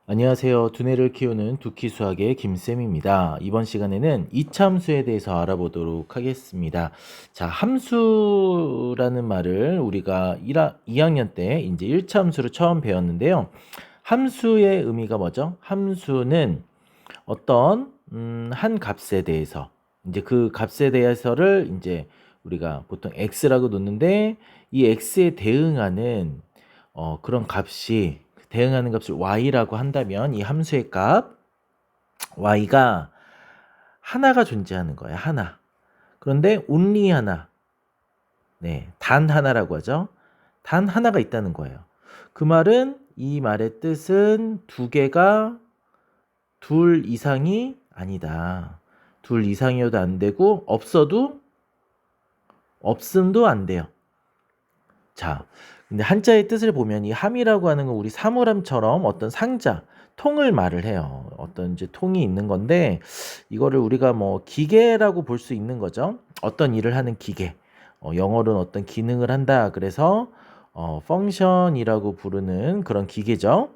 안녕하세요. 두뇌를 키우는 두키수학의 김쌤입니다. 이번 시간에는 이차함수에 대해서 알아보도록 하겠습니다. 자, 함수라는 말을 우리가 2학년 때 이제 1차함수로 처음 배웠는데요. 함수의 의미가 뭐죠? 함수는 어떤 한 값에 대해서 이제 그 값에 대해서를 이제 우리가 보통 x라고 놓는데 이 x에 대응하는 그런 값이 대응하는 값을 y라고 한다면 이 함수의 값 y가 하나가 존재하는 거예요. 하나. 그런데 only 하나. 네, 단 하나라고 하죠. 단 하나가 있다는 거예요. 그 말은 이 말의 뜻은 두 개가 둘 이상이 아니다. 둘 이상이어도 안 되고 없음도 안 돼요. 자, 근데 한자의 뜻을 보면 이 함이라고 하는 건 우리 사물함처럼 어떤 상자, 통을 말을 해요. 어떤 이제 통이 있는 건데 이거를 우리가 뭐 기계라고 볼 수 있는 거죠. 어떤 일을 하는 기계. 영어로는 어떤 기능을 한다. 그래서 펑션이라고 부르는 그런 기계죠.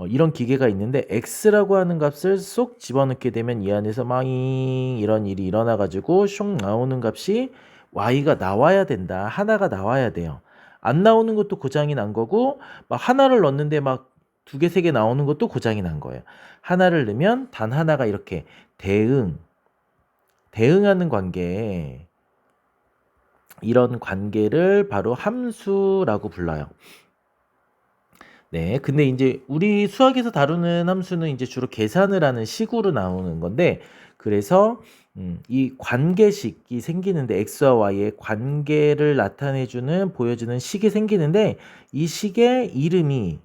이런 기계가 있는데 x라고 하는 값을 쏙 집어넣게 되면 이 안에서 망잉 이런 일이 일어나 가지고 슝 나오는 값이 y가 나와야 된다. 하나가 나와야 돼요. 안 나오는 것도 고장이 난 거고 막 하나를 넣는데 막 두 개, 세 개 나오는 것도 고장이 난 거예요. 하나를 넣으면 단 하나가 이렇게 대응하는 관계 이런 관계를 바로 함수라고 불러요. 네, 근데 이제 우리 수학에서 다루는 함수는 이제 주로 계산을 하는 식으로 나오는 건데, 그래서 이 관계식이 생기는데 x와 y의 관계를 나타내주는 보여주는 식이 생기는데 이 식의 이름이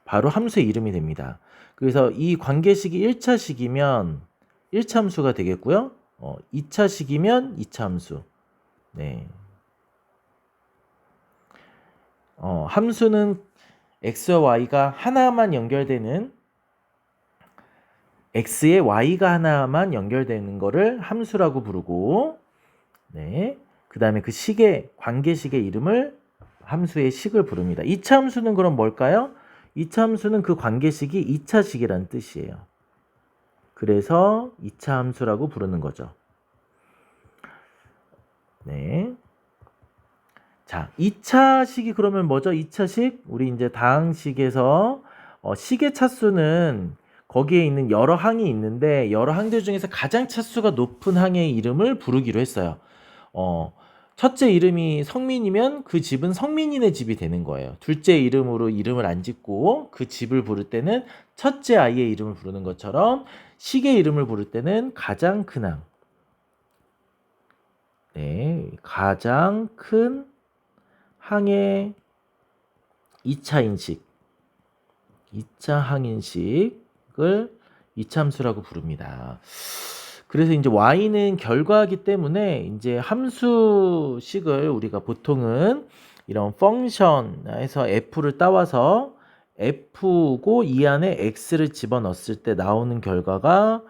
바로 함수의 이름이 됩니다. 그래서 이 관계식이 1차식이면 1차 함수가 되겠고요. 2차식이면 2차 함수. 네. 함수는 x와 y가 하나만 연결되는 x에 y가 하나만 연결되는 거를 함수라고 부르고 네. 그다음에 그 식의 관계식의 이름을 함수의 식을 부릅니다. 2차 함수는 그럼 뭘까요? 2차 함수는 그 관계식이 2차식이라는 뜻이에요. 그래서 2차 함수라고 부르는 거죠. 네. 자, 2차식이 그러면 뭐죠? 2차식? 우리 이제 다항식에서 식의 차수는 거기에 있는 여러 항이 있는데 여러 항들 중에서 가장 차수가 높은 항의 이름을 부르기로 했어요. 첫째 이름이 성민이면 그 집은 성민이네 집이 되는 거예요. 둘째 이름으로 이름을 안 짓고 그 집을 부를 때는 첫째 아이의 이름을 부르는 것처럼 식의 이름을 부를 때는 가장 큰 항. 네, 가장 큰 항의 2차 인식, 2차 항인식을 이차함수라고 부릅니다. 그래서 이제 y는 결과이기 때문에 이제 함수식을 우리가 보통은 이런 펑션에서 f를 따와서 f고 이 안에 x를 집어넣었을 때 나오는 결과가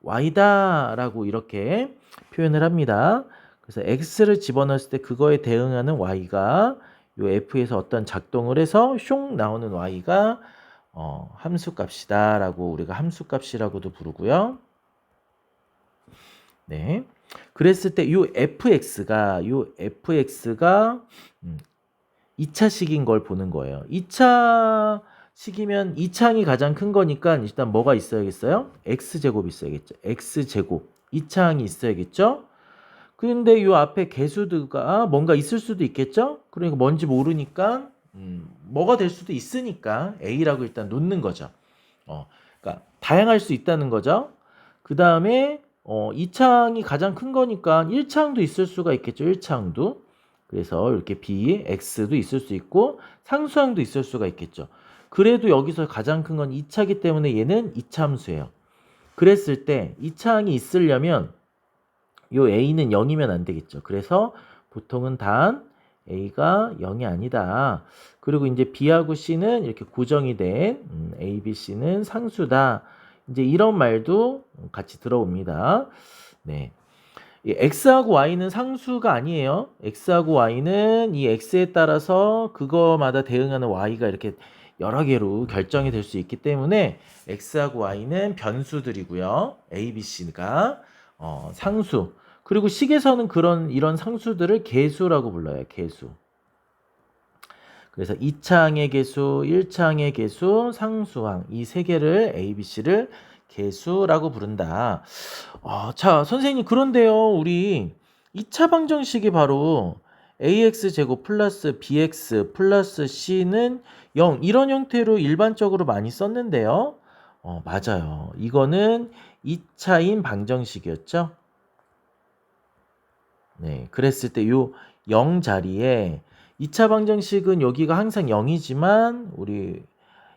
y다라고 이렇게 표현을 합니다. 그래서 x를 집어넣었을 때 그거에 대응하는 y가 요 f에서 어떤 작동을 해서 슝 나오는 y가 함수값이다라고 우리가 함수값이라고도 부르고요. 네. 그랬을 때 요 fx가 2차식인 걸 보는 거예요. 2차식이면 2차항이 가장 큰 거니까 일단 뭐가 있어야겠어요? x제곱이 있어야겠죠. x제곱. 2차항이 있어야겠죠? 근데 요 앞에 개수가 뭔가 있을 수도 있겠죠? 그러니까 뭔지 모르니까 뭐가 될 수도 있으니까 a라고 일단 놓는 거죠. 그러니까 다양할 수 있다는 거죠. 그 다음에 2차항이 가장 큰 거니까 1차항도 있을 수가 있겠죠. 1차항도. 그래서 이렇게 b, x도 있을 수 있고 상수항도 있을 수가 있겠죠. 그래도 여기서 가장 큰 건 2차기 때문에 얘는 2차 함수예요. 그랬을 때 2차항이 있으려면 요 a는 0이면 안 되겠죠. 그래서 보통은 단 a가 0이 아니다. 그리고 이제 b하고 c는 이렇게 고정이 된 a, b, c는 상수다. 이제 이런 말도 같이 들어옵니다. 네. 이 x하고 y는 상수가 아니에요. x하고 y는 이 x에 따라서 그거마다 대응하는 y가 이렇게 여러 개로 결정이 될 수 있기 때문에 x하고 y는 변수들이고요. a, b, c가 상수. 그리고 식에서는 이런 상수들을 계수라고 불러요. 계수. 그래서 2차항의 계수, 1차항의 계수, 상수항 이 세 개를 a, b, c를 계수라고 부른다. 자, 선생님 그런데요. 우리 2차 방정식이 바로 ax 제곱 플러스 bx 플러스 c는 0 이런 형태로 일반적으로 많이 썼는데요. 맞아요. 이거는 2차인 방정식이었죠. 네, 그랬을 때 요 0 자리에 2차 방정식은 여기가 항상 0이지만 우리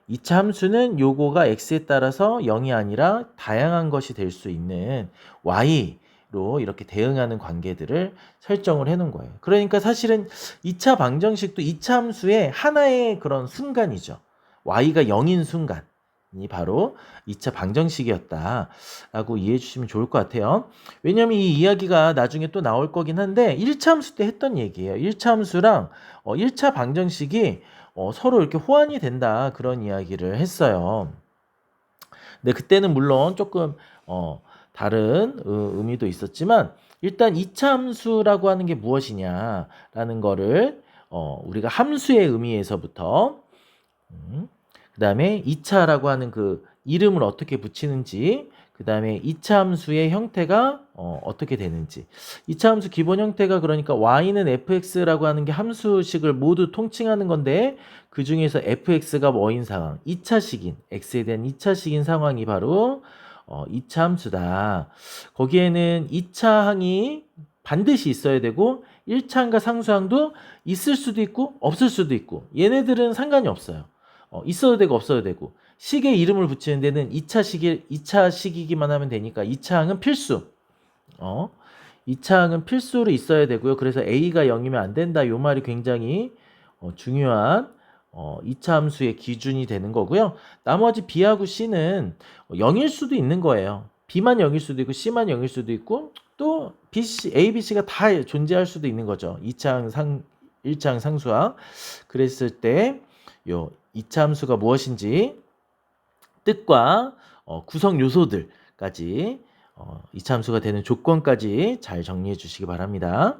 2차 함수는 요거가 x에 따라서 0이 아니라 다양한 것이 될 수 있는 y로 이렇게 대응하는 관계들을 설정을 해 놓은 거예요. 그러니까 사실은 2차 방정식도 2차 함수의 하나의 그런 순간이죠. y가 0인 순간이 바로 2차 방정식이었다라고 이해해 주시면 좋을 것 같아요. 왜냐면 이 이야기가 나중에 또 나올 거긴 한데 1차 함수 때 했던 얘기예요. 1차 함수랑 1차 방정식이 서로 이렇게 호환이 된다 그런 이야기를 했어요. 근데 그때는 물론 조금 다른 의미도 있었지만 일단 2차 함수라고 하는 게 무엇이냐라는 거를 우리가 함수의 의미에서부터 그 다음에 2차라고 하는 그 이름을 어떻게 붙이는지 그 다음에 2차 함수의 형태가 어떻게 되는지 2차 함수 기본 형태가 그러니까 y는 fx라고 하는 게 함수식을 모두 통칭하는 건데 그 중에서 fx가 뭐인 상황 2차식인 x에 대한 2차식인 상황이 바로 2차 함수다. 거기에는 2차항이 반드시 있어야 되고 1차항과 상수항도 있을 수도 있고 없을 수도 있고 얘네들은 상관이 없어요. 있어도 되고 없어도 되고 식의 이름을 붙이는 데는 2차 식이기만 하면 되니까 2차항은 필수. 2차항은 필수로 있어야 되고요. 그래서 A가 0이면 안 된다. 요 말이 굉장히 중요한 2차 함수의 기준이 되는 거고요. 나머지 B하고 C는 0일 수도 있는 거예요. B만 0일 수도 있고 C만 0일 수도 있고 또 A, B, C가 다 존재할 수도 있는 거죠. 1차항 상수항. 그랬을 때 요 2차 함수가 무엇인지 뜻과 구성 요소들까지 2차 함수가 되는 조건까지 잘 정리해 주시기 바랍니다.